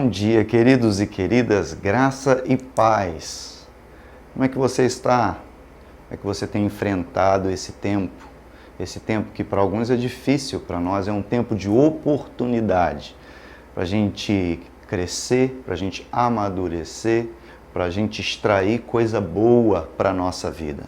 Bom dia, queridos e queridas, graça e paz. Como é que você está? Como é que você tem enfrentado esse tempo? Esse tempo que para alguns é difícil, para nós é um tempo de oportunidade para a gente crescer, para a gente amadurecer, para a gente extrair coisa boa para a nossa vida.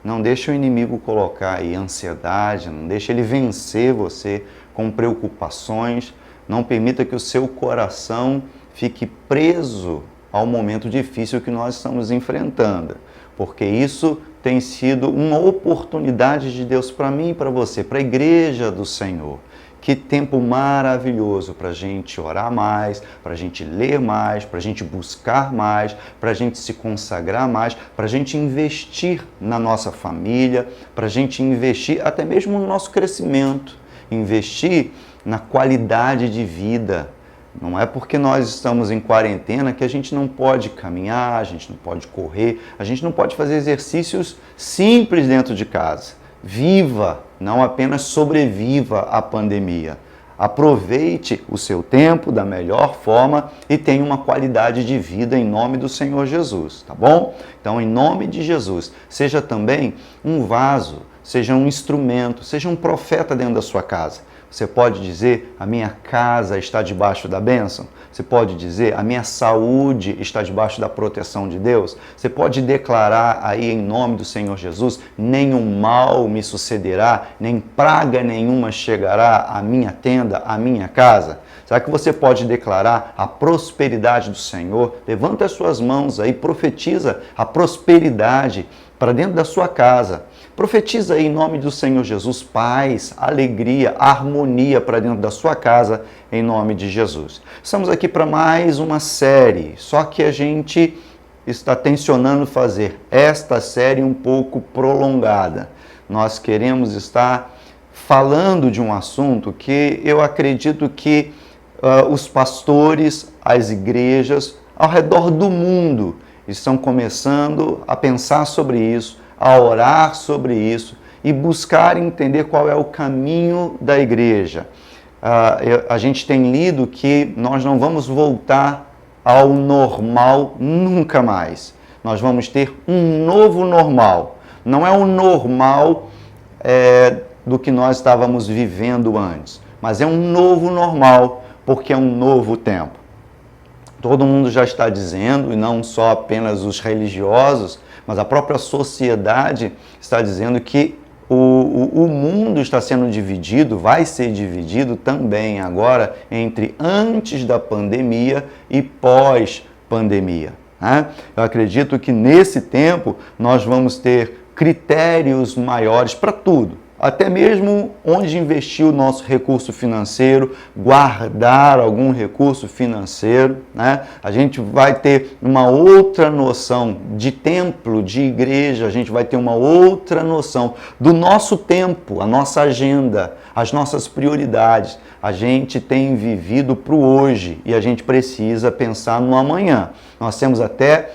Não deixe o inimigo colocar aí ansiedade, não deixe ele vencer você com preocupações. Não permita que o seu coração fique preso ao momento difícil que nós estamos enfrentando, porque isso tem sido uma oportunidade de Deus para mim e para você, para a igreja do Senhor. Que tempo maravilhoso para a gente orar mais, para a gente ler mais, para a gente buscar mais, para a gente se consagrar mais, para a gente investir na nossa família, para a gente investir até mesmo no nosso crescimento, investir na qualidade de vida. Não é porque nós estamos em quarentena que a gente não pode caminhar, a gente não pode correr, a gente não pode fazer exercícios simples dentro de casa. Viva, não apenas sobreviva à pandemia. Aproveite o seu tempo da melhor forma e tenha uma qualidade de vida em nome do Senhor Jesus, tá bom? Então, em nome de Jesus, seja também um vaso, seja um instrumento, seja um profeta dentro da sua casa. Você pode dizer, a minha casa está debaixo da bênção. Você pode dizer, a minha saúde está debaixo da proteção de Deus. Você pode declarar aí em nome do Senhor Jesus, nenhum mal me sucederá, nem praga nenhuma chegará à minha tenda, à minha casa. Será que você pode declarar a prosperidade do Senhor? Levanta as suas mãos aí, profetiza a prosperidade para dentro da sua casa. Profetiza aí em nome do Senhor Jesus, paz, alegria, harmonia para dentro da sua casa, em nome de Jesus. Estamos aqui para mais uma série, só que a gente está tensionando fazer esta série um pouco prolongada. Nós queremos estar falando de um assunto que eu acredito que os pastores, as igrejas ao redor do mundo estão começando a pensar sobre isso, a orar sobre isso e buscar entender qual é o caminho da igreja. A gente tem lido que nós não vamos voltar ao normal nunca mais. Nós vamos ter um novo normal. Não é o normal do que nós estávamos vivendo antes, mas é um novo normal, porque é um novo tempo. Todo mundo já está dizendo, e não só apenas os religiosos, mas a própria sociedade está dizendo que o mundo está sendo dividido, vai ser dividido também agora entre antes da pandemia e pós-pandemia, né? Eu acredito que nesse tempo nós vamos ter critérios maiores para tudo. Até mesmo onde investir o nosso recurso financeiro, guardar algum recurso financeiro, né? A gente vai ter uma outra noção de templo, de igreja, a gente vai ter uma outra noção do nosso tempo, a nossa agenda, as nossas prioridades. A gente tem vivido para o hoje e a gente precisa pensar no amanhã. Nós temos até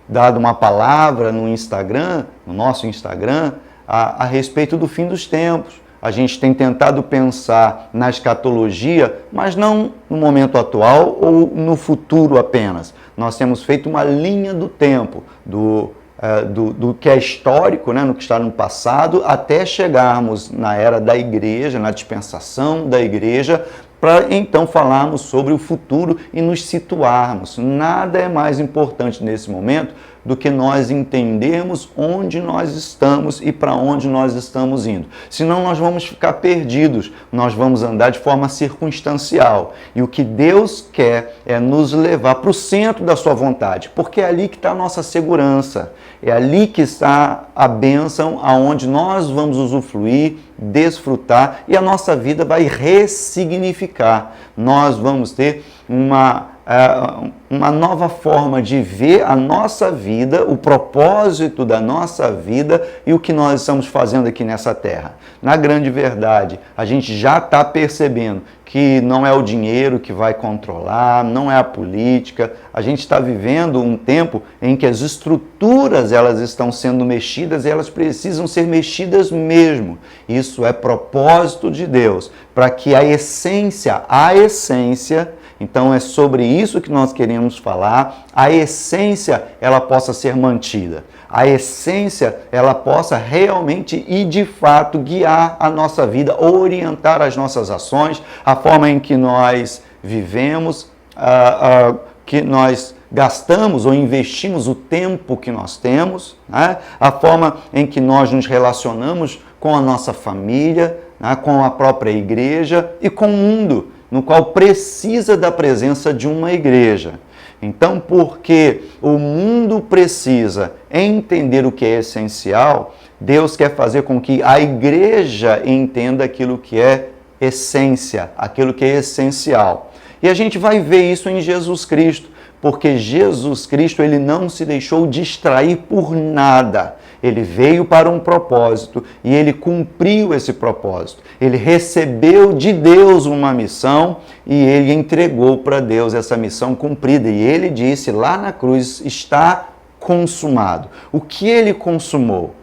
dado uma palavra no Instagram, no nosso Instagram, a respeito do fim dos tempos. A gente tem tentado pensar na escatologia, mas não no momento atual ou no futuro apenas. Nós temos feito uma linha do tempo, do que é histórico, né, no que está no passado, até chegarmos na era da igreja, na dispensação da igreja, para então falarmos sobre o futuro e nos situarmos. Nada é mais importante nesse momento do que nós entendermos onde nós estamos e para onde nós estamos indo. Senão nós vamos ficar perdidos, nós vamos andar de forma circunstancial. E o que Deus quer é nos levar para o centro da sua vontade, porque é ali que está a nossa segurança, é ali que está a bênção aonde nós vamos usufruir, desfrutar e a nossa vida vai ressignificar. Nós vamos ter uma nova forma de ver a nossa vida, o propósito da nossa vida e o que nós estamos fazendo aqui nessa terra. Na grande verdade, a gente já está percebendo que não é o dinheiro que vai controlar, não é a política. A gente está vivendo um tempo em que as estruturas elas estão sendo mexidas e elas precisam ser mexidas mesmo. Isso é propósito de Deus, para que a essência Então é sobre isso que nós queremos falar. A essência, ela possa ser mantida. A essência, ela possa realmente e de fato guiar a nossa vida, orientar as nossas ações, a forma em que nós vivemos, que nós gastamos ou investimos o tempo que nós temos, né? A forma em que nós nos relacionamos com a nossa família, né? Com a própria igreja e com o mundo, no qual precisa da presença de uma igreja. Então, porque o mundo precisa entender o que é essencial, Deus quer fazer com que a igreja entenda aquilo que é essência, aquilo que é essencial. E a gente vai ver isso em Jesus Cristo, porque Jesus Cristo, ele não se deixou distrair por nada. Ele veio para um propósito e ele cumpriu esse propósito. Ele recebeu de Deus uma missão e ele entregou para Deus essa missão cumprida. E ele disse lá na cruz, está consumado. O que ele consumou?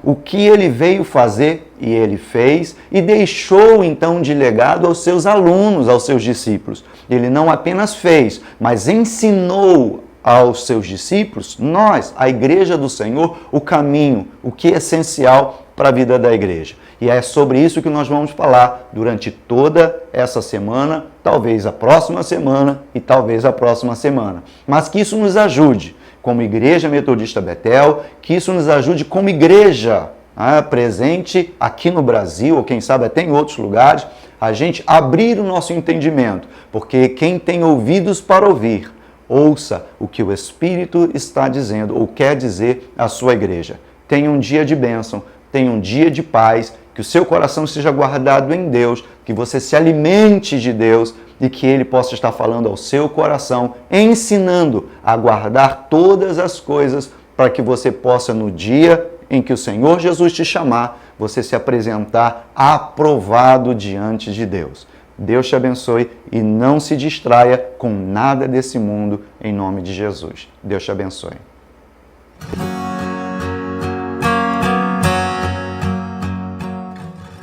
O que ele veio fazer e ele fez e deixou então de legado aos seus alunos, aos seus discípulos. Ele não apenas fez, mas ensinou aos seus discípulos, nós, a igreja do Senhor, o caminho, o que é essencial para a vida da igreja. E é sobre isso que nós vamos falar durante toda essa semana, talvez a próxima semana e talvez a próxima semana. Mas que isso nos ajude, como Igreja Metodista Betel, que isso nos ajude como igreja presente aqui no Brasil, ou quem sabe até em outros lugares, a gente abrir o nosso entendimento, porque quem tem ouvidos para ouvir, ouça o que o Espírito está dizendo ou quer dizer à sua igreja. Tenha um dia de bênção, tenha um dia de paz, que o seu coração seja guardado em Deus, que você se alimente de Deus e que Ele possa estar falando ao seu coração, ensinando a guardar todas as coisas para que você possa, no dia em que o Senhor Jesus te chamar, você se apresentar aprovado diante de Deus. Deus te abençoe e não se distraia com nada desse mundo, em nome de Jesus. Deus te abençoe.